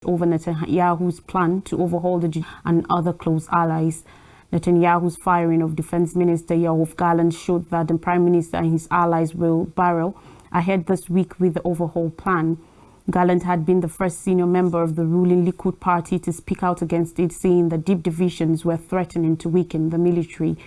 over Netanyahu's plan to overhaul the and other close allies. Netanyahu's firing of Defense Minister Yoav Gallant showed that the Prime Minister and his allies will barrel ahead this week with the overhaul plan. Gallant had been the first senior member of the ruling Likud party to speak out against it, saying that deep divisions were threatening to weaken the military.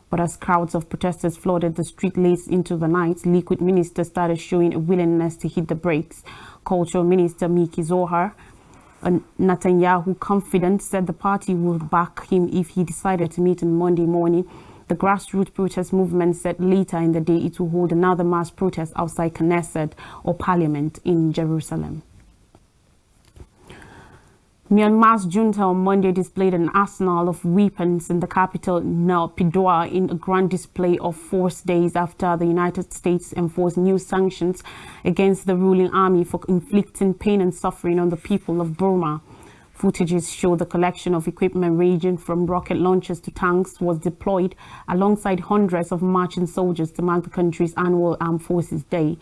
But as crowds of protesters flooded the street late into the night, Likud ministers started showing a willingness to hit the brakes. Culture Minister Miki Zohar, Netanyahu confident, said the party would back him if he decided to meet on Monday morning. The grassroots protest movement said later in the day it will hold another mass protest outside Knesset or Parliament in Jerusalem. Myanmar's junta on Monday displayed an arsenal of weapons in the capital, Naypyidaw, in a grand display of force days after the United States enforced new sanctions against the ruling army for inflicting pain and suffering on the people of Burma. Footages show the collection of equipment ranging from rocket launchers to tanks was deployed alongside hundreds of marching soldiers to mark the country's annual Armed Forces Day.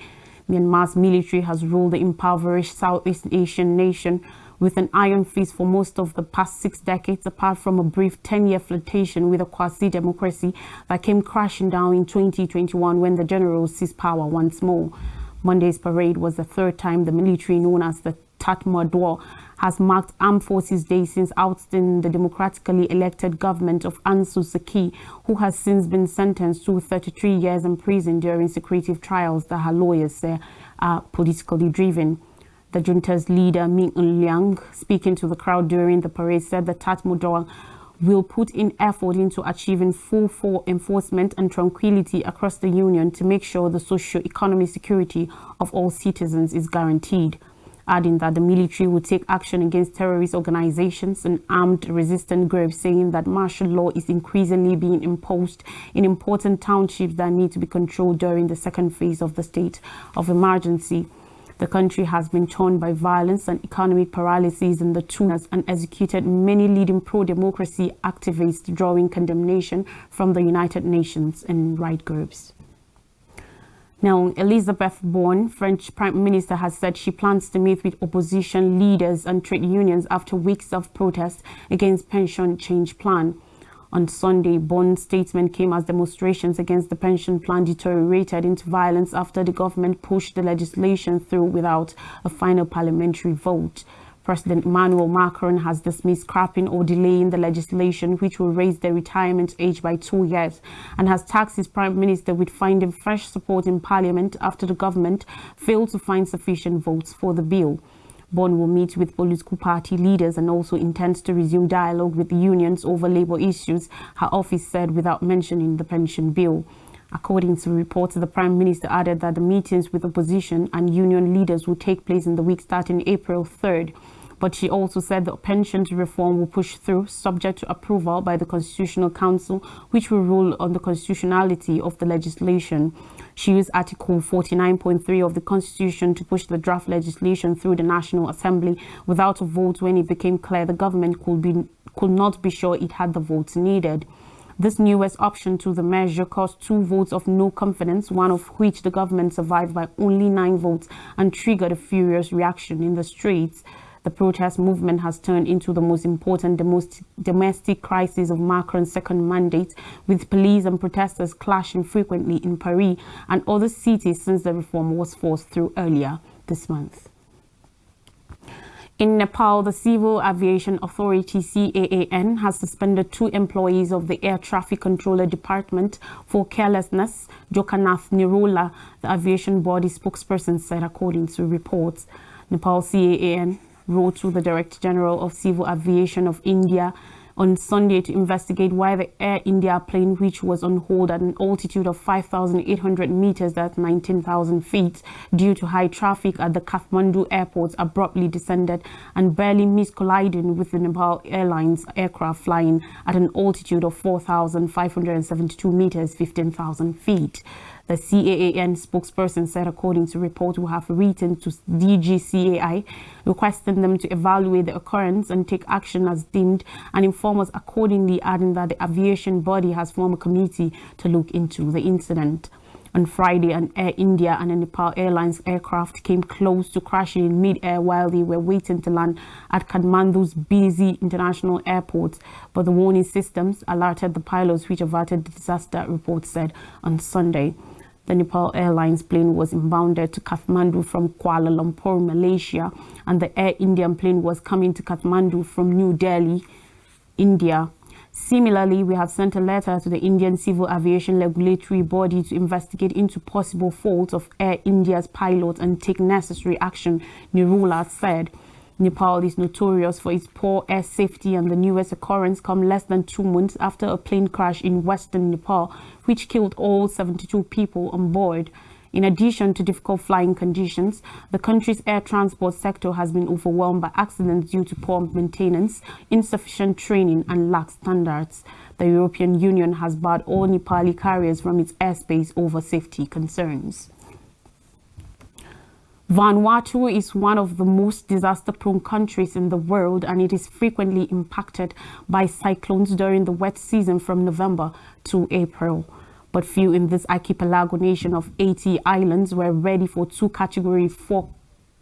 Myanmar's military has ruled the impoverished Southeast Asian nation with an iron fist for most of the past 6 decades, apart from a brief 10-year flirtation with a quasi-democracy that came crashing down in 2021 when the generals seized power once more. Monday's parade was the third time the military, known as the Tatmadaw, has marked Armed Forces Day since ousting the democratically elected government of Aung San Suu Kyi, who has since been sentenced to 33 years in prison during secretive trials that her lawyers say are politically driven. The junta's leader, Min Aung Hlaing, speaking to the crowd during the parade, said that Tatmadaw will put in effort into achieving full enforcement and tranquility across the union to make sure the socio-economic security of all citizens is guaranteed, adding that the military will take action against terrorist organizations and armed resistance groups, saying that martial law is increasingly being imposed in important townships that need to be controlled during the second phase of the state of emergency. The country has been torn by violence and economic paralysis in the two years and executed many leading pro-democracy activists, drawing condemnation from the United Nations and right groups. Now, Elizabeth Borne, French Prime Minister, has said she plans to meet with opposition leaders and trade unions after weeks of protest against pension change plan. On Sunday, Borne's statement came as demonstrations against the pension plan deteriorated into violence after the government pushed the legislation through without a final parliamentary vote. President Emmanuel Macron has dismissed scrapping or delaying the legislation, which will raise the retirement age by 2 years, and has tasked his prime minister with finding fresh support in parliament after the government failed to find sufficient votes for the bill. Borne will meet with political party leaders and also intends to resume dialogue with the unions over labor issues, her office said, without mentioning the pension bill. According to reports, the Prime Minister added that the meetings with opposition and union leaders will take place in the week starting April 3rd. But she also said the pension reform will push through, subject to approval by the Constitutional Council, which will rule on the constitutionality of the legislation. She used Article 49.3 of the Constitution to push the draft legislation through the National Assembly without a vote when it became clear the government could not be sure it had the votes needed. This newest option to the measure caused 2 votes of no confidence, one of which the government survived by only 9 votes, and triggered a furious reaction in the streets. The protest movement has turned into the most important domestic crisis of Macron's second mandate, with police and protesters clashing frequently in Paris and other cities since the reform was forced through earlier this month. In Nepal, the Civil Aviation Authority CAAN has suspended 2 employees of the Air Traffic Controller Department for carelessness, Jokanath Nirola, the aviation body spokesperson said, according to reports. Nepal CAAN wrote to the Director General of Civil Aviation of India on Sunday to investigate why the Air India plane, which was on hold at an altitude of 5,800 meters, that's 19,000 feet, due to high traffic at the Kathmandu airport, abruptly descended and barely missed colliding with the Nepal Airlines aircraft flying at an altitude of 4,572 meters, 15,000 feet. The CAAN spokesperson said, according to reports, who have written to DGCAI, requesting them to evaluate the occurrence and take action as deemed and inform us accordingly, adding that the aviation body has formed a committee to look into the incident. On Friday, an Air India and a Nepal Airlines aircraft came close to crashing in mid-air while they were waiting to land at Kathmandu's busy international airport. But the warning systems alerted the pilots, which averted the disaster, reports said on Sunday. The Nepal Airlines plane was inbounded to Kathmandu from Kuala Lumpur, Malaysia, and the Air Indian plane was coming to Kathmandu from New Delhi, India. Similarly, we have sent a letter to the Indian Civil Aviation Regulatory Body to investigate into possible faults of Air India's pilot and take necessary action, Nirula said. Nepal is notorious for its poor air safety, and the newest occurrence comes less than 2 months after a plane crash in western Nepal, which killed all 72 people on board. In addition to difficult flying conditions, the country's air transport sector has been overwhelmed by accidents due to poor maintenance, insufficient training, and lax standards. The European Union has barred all Nepali carriers from its airspace over safety concerns. Vanuatu is one of the most disaster-prone countries in the world, and it is frequently impacted by cyclones during the wet season from November to April. But few in this archipelago nation of 80 islands were ready for 2 Category 4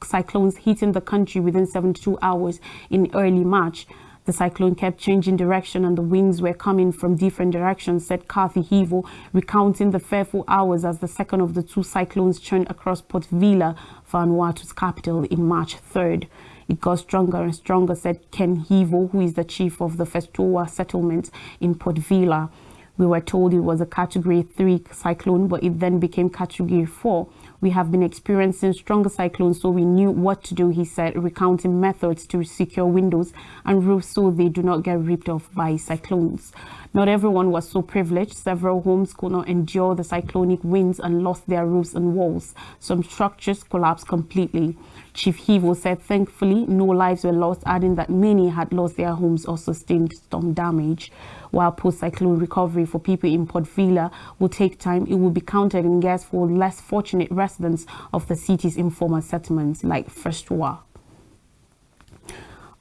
cyclones hitting the country within 72 hours in early March. The cyclone kept changing direction and the winds were coming from different directions, said Kathy Hivo, recounting the fearful hours as the second of the 2 cyclones churned across Port Vila, Vanuatu's capital, in March 3rd. It got stronger and stronger, said Ken Hivo, who is the chief of the Festoa settlement in Port Vila. We were told it was a Category 3 cyclone, but it then became Category 4. We have been experiencing stronger cyclones, so we knew what to do, he said, recounting methods to secure windows and roofs so they do not get ripped off by cyclones. Not everyone was so privileged. Several homes could not endure the cyclonic winds and lost their roofs and walls. Some structures collapsed completely. Chief Hivo said thankfully no lives were lost, adding that many had lost their homes or sustained storm damage. While post-cyclone recovery for people in Port Vila will take time, it will be counted in gas for less fortunate residents of the city's informal settlements like Festoa.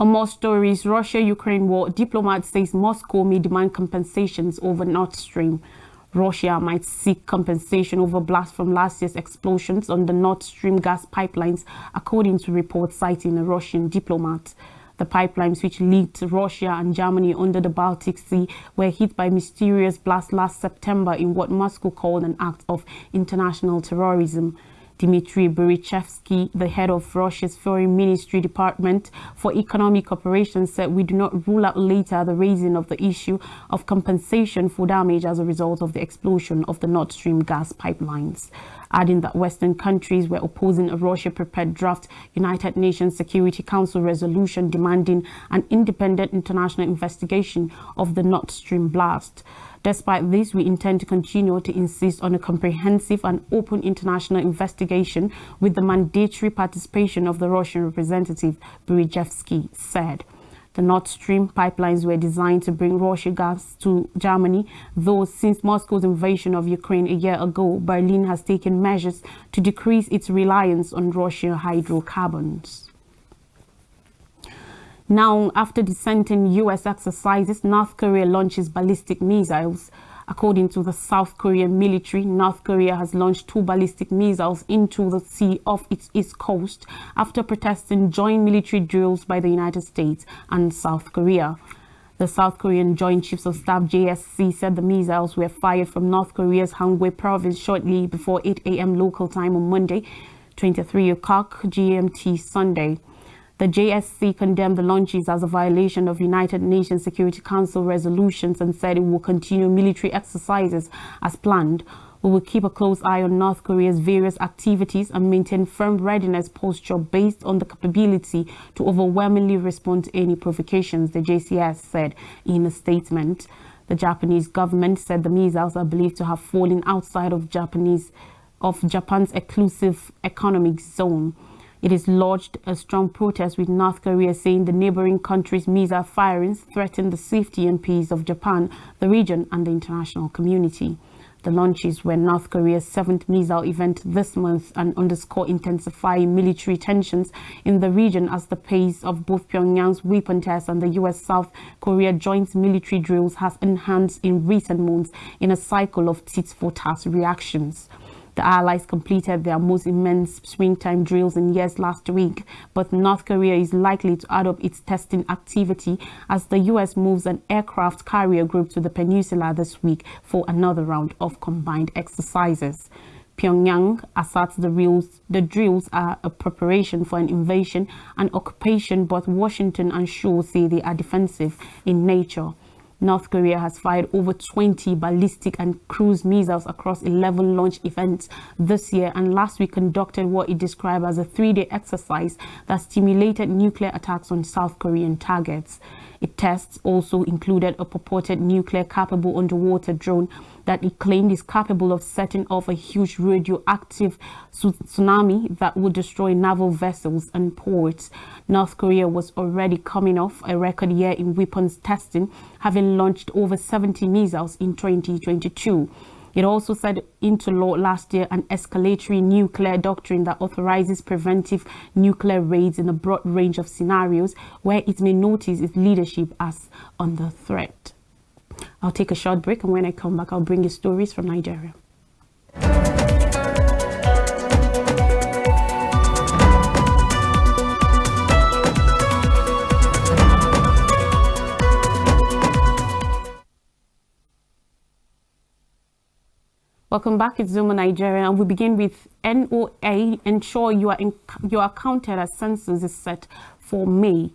On more stories, Russia-Ukraine war, diplomat says Moscow may demand compensations over Nord Stream. Russia might seek compensation over blasts from last year's explosions on the Nord Stream gas pipelines, according to reports citing a Russian diplomat. The pipelines, which linked Russia and Germany under the Baltic Sea, were hit by mysterious blasts last September in what Moscow called an act of international terrorism. Dmitry Berichevsky, the head of Russia's Foreign Ministry Department for Economic Operations, said we do not rule out later the raising of the issue of compensation for damage as a result of the explosion of the Nord Stream gas pipelines, adding that Western countries were opposing a Russia-prepared draft United Nations Security Council resolution demanding an independent international investigation of the Nord Stream blast. Despite this, we intend to continue to insist on a comprehensive and open international investigation with the mandatory participation of the Russian representative, Berichevsky said. The Nord Stream pipelines were designed to bring Russian gas to Germany, though since Moscow's invasion of Ukraine a year ago, Berlin has taken measures to decrease its reliance on Russian hydrocarbons. Now, after dissenting U.S. exercises, North Korea launches ballistic missiles. According to the South Korean military, North Korea has launched 2 ballistic missiles into the sea off its east coast after protesting joint military drills by the United States and South Korea. The South Korean Joint Chiefs of Staff JSC said the missiles were fired from North Korea's Hwanghae province shortly before 8 a.m. local time on Monday, 23 o'clock GMT Sunday. The JSC condemned the launches as a violation of United Nations Security Council resolutions and said it will continue military exercises as planned. We will keep a close eye on North Korea's various activities and maintain firm readiness posture based on the capability to overwhelmingly respond to any provocations, the JCS said in a statement. The Japanese government said the missiles are believed to have fallen outside of Japan's exclusive economic zone. It is lodged a strong protest with North Korea saying the neighboring country's missile firings threaten the safety and peace of Japan, the region, and the international community. The launches were North Korea's 7th missile event this month and underscore intensifying military tensions in the region as the pace of both Pyongyang's weapon tests and the U.S.-South Korea joint military drills has enhanced in recent months in a cycle of tit-for-tat reactions. The allies completed their most immense springtime drills in years last week, but North Korea is likely to add up its testing activity as the U.S. moves an aircraft carrier group to the peninsula this week for another round of combined exercises. Pyongyang asserts the drills are a preparation for an invasion and occupation, but Washington and Seoul say they are defensive in nature. North Korea has fired over 20 ballistic and cruise missiles across 11 launch events this year, and last week conducted what it described as a 3-day exercise that stimulated nuclear attacks on South Korean targets. Its tests also included a purported nuclear-capable underwater drone that it claimed is capable of setting off a huge radioactive tsunami that would destroy naval vessels and ports. North Korea was already coming off a record year in weapons testing, having launched over 70 missiles in 2022. It also set into law last year an escalatory nuclear doctrine that authorizes preventive nuclear raids in a broad range of scenarios where it may notice its leadership as under threat. I'll take a short break, and when I come back, I'll bring you stories from Nigeria. Welcome back. It's Zuma Nigeria, and we begin with NOA. Ensure your counted as census is set for May.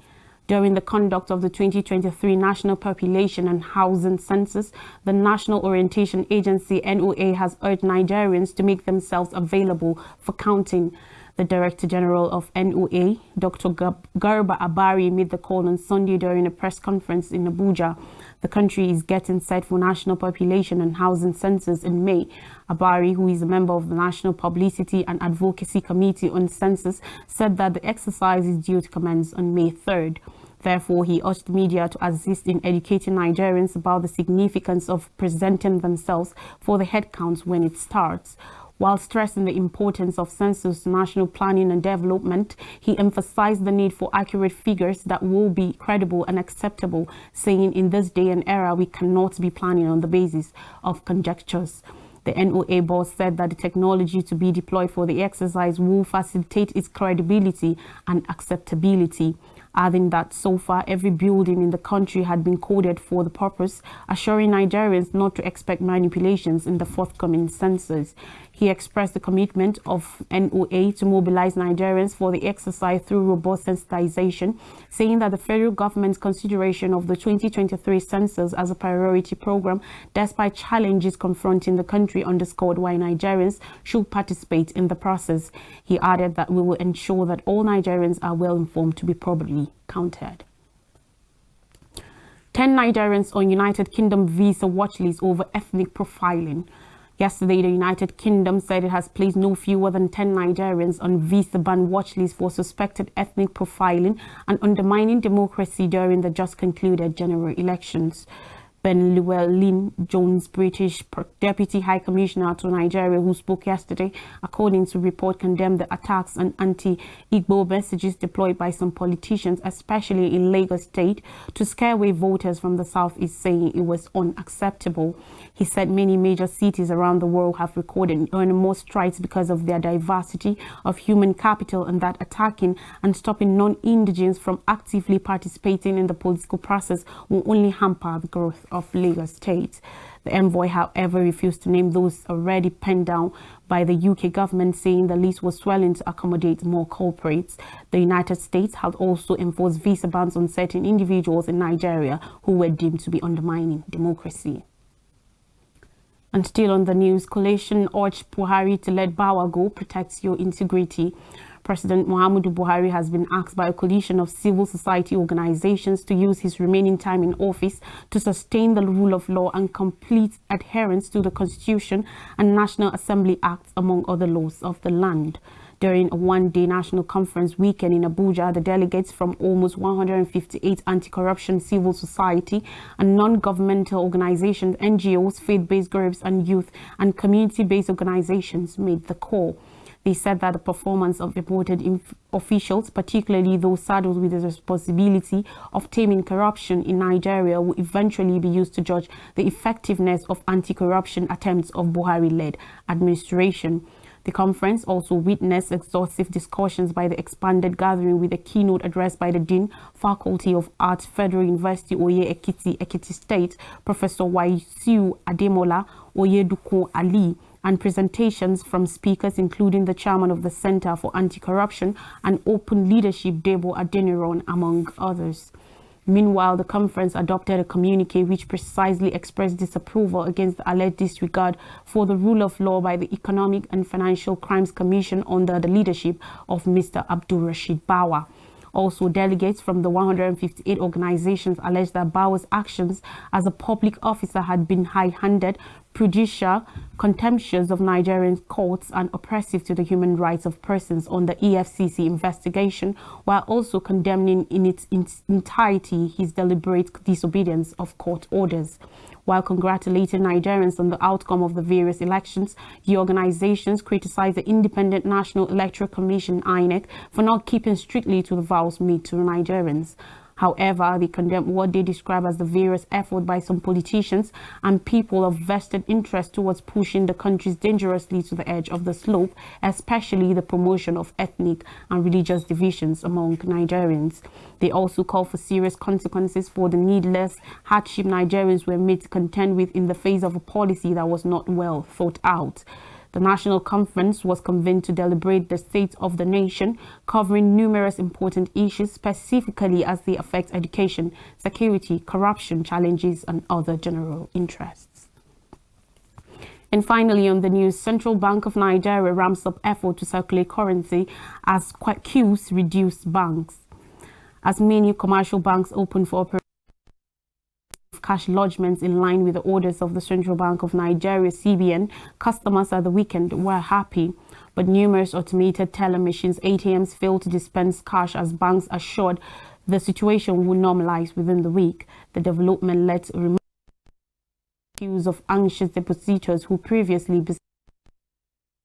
During the conduct of the 2023 National Population and Housing Census, the National Orientation Agency NOA has urged Nigerians to make themselves available for counting. The Director General of NOA, Dr. Garba Abari, made the call on Sunday during a press conference in Abuja. The country is getting set for National Population and Housing Census in May. Abari, who is a member of the National Publicity and Advocacy Committee on Census, said that the exercise is due to commence on May 3rd. Therefore, he urged the media to assist in educating Nigerians about the significance of presenting themselves for the headcounts when it starts. While stressing the importance of census to national planning and development, he emphasized the need for accurate figures that will be credible and acceptable, saying in this day and era, we cannot be planning on the basis of conjectures. The NOA boss said that the technology to be deployed for the exercise will facilitate its credibility and acceptability, adding that so far every building in the country had been coded for the purpose, assuring Nigerians not to expect manipulations in the forthcoming census. He expressed the commitment of NOA to mobilize Nigerians for the exercise through robust sensitization, saying that the federal government's consideration of the 2023 census as a priority program, despite challenges confronting the country, underscored why Nigerians should participate in the process. He added that we will ensure that all Nigerians are well informed to be properly counted. 10 Nigerians on United Kingdom visa watchlist over ethnic profiling. Yesterday, the United Kingdom said it has placed no fewer than 10 Nigerians on visa ban watchlist for suspected ethnic profiling and undermining democracy during the just concluded general elections. Ben Llewellyn Jones, British Deputy High Commissioner to Nigeria, who spoke yesterday, according to report, condemned the attacks and anti-Igbo messages deployed by some politicians, especially in Lagos State, to scare away voters from the southeast, saying it was unacceptable. He said many major cities around the world have recorded more strikes because of their diversity of human capital, and that attacking and stopping non-indigens from actively participating in the political process will only hamper the growth of Lagos State. The envoy, however, refused to name those already penned down by the UK government, saying the list was swelling to accommodate more culprits. The United States had also enforced visa bans on certain individuals in Nigeria who were deemed to be undermining democracy. And still on the news, coalition urged Buhari to let Bawa go, protect your integrity. President Muhammadu Buhari has been asked by a coalition of civil society organizations to use his remaining time in office to sustain the rule of law and complete adherence to the Constitution and National Assembly Acts, among other laws of the land. During a one-day national conference weekend in Abuja, the delegates from almost 158 anti-corruption civil society and non-governmental organizations, NGOs, faith-based groups, and youth and community-based organizations made the call. They said that the performance of imported officials, particularly those saddled with the responsibility of taming corruption in Nigeria, will eventually be used to judge the effectiveness of anti-corruption attempts of Buhari-led administration. The conference also witnessed exhaustive discussions by the expanded gathering with a keynote address by the Dean, Faculty of Arts, Federal University, Oye Ekiti, Ekiti State, Professor Wasiu Ademola Oyedukun Ali, and presentations from speakers including the chairman of the Center for Anti-Corruption and Open Leadership, Debo Adeniran, among others. Meanwhile, the conference adopted a communique which precisely expressed disapproval against the alleged disregard for the rule of law by the Economic and Financial Crimes Commission under the leadership of Mr. Abdul Rashid Bawa. Also, delegates from the 158 organizations alleged that Bawa's actions as a public officer had been high-handed, prejudicial, contemptuous of Nigerian courts, and oppressive to the human rights of persons on the EFCC investigation, while also condemning in its entirety his deliberate disobedience of court orders. While congratulating Nigerians on the outcome of the various elections, the organizations criticized the Independent National Electoral Commission, INEC, for not keeping strictly to the vows made to Nigerians. However, they condemned what they describe as the various efforts by some politicians and people of vested interest towards pushing the countries dangerously to the edge of the slope, especially the promotion of ethnic and religious divisions among Nigerians. They also called for serious consequences for the needless hardship Nigerians were made to contend with in the face of a policy that was not well thought out. The National Conference was convened to deliberate the state of the nation, covering numerous important issues, specifically as they affect education, security, corruption challenges, and other general interests. And finally, on the news, Central Bank of Nigeria ramps up effort to circulate currency as queues reduce banks. As many commercial banks open for operation, cash lodgements in line with the orders of the Central Bank of Nigeria, CBN, customers at the weekend were happy, but numerous automated teller machines, ATMs, failed to dispense cash as banks assured the situation would normalize within the week. The development led to removal queues of anxious depositors who previously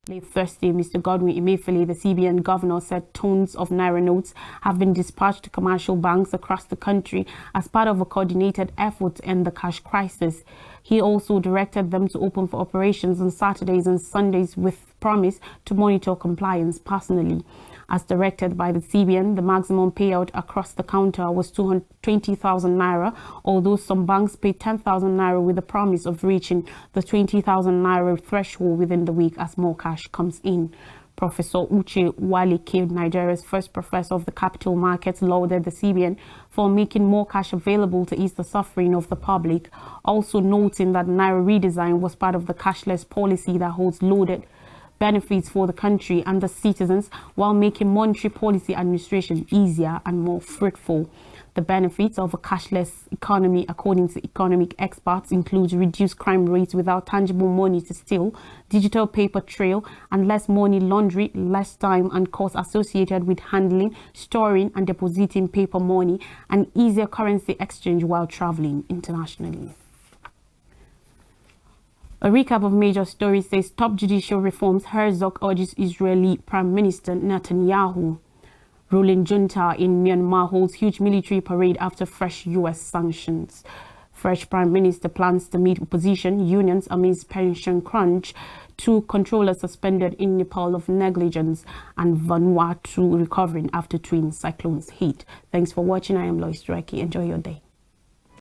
Late Thursday, Mr. Godwin Emefiele, the CBN governor, said tons of naira notes have been dispatched to commercial banks across the country as part of a coordinated effort to end the cash crisis. He also directed them to open for operations on Saturdays and Sundays with promise to monitor compliance personally. As directed by the CBN, the maximum payout across the counter was 220,000 naira, although some banks paid 10,000 naira with the promise of reaching the 20,000 naira threshold within the week as more cash comes in. Professor Uche Walike, Nigeria's first professor of the capital markets, lauded the CBN for making more cash available to ease the suffering of the public, also noting that naira redesign was part of the cashless policy that holds loaded benefits for the country and the citizens while making monetary policy administration easier and more fruitful. The benefits of a cashless economy, according to economic experts, include reduced crime rates without tangible money to steal, digital paper trail, and less money laundry, less time and cost associated with handling, storing, and depositing paper money, and easier currency exchange while traveling internationally. A recap of major stories says top judicial reforms, Herzog urges Israeli Prime Minister Netanyahu. Ruling junta in Myanmar holds huge military parade after fresh U.S. sanctions. Fresh Prime Minister plans to meet opposition unions amidst pension crunch. Two controllers suspended in Nepal of negligence, and Vanuatu recovering after twin cyclones hit. Thanks for watching. I am Lois Dreki. Enjoy your day.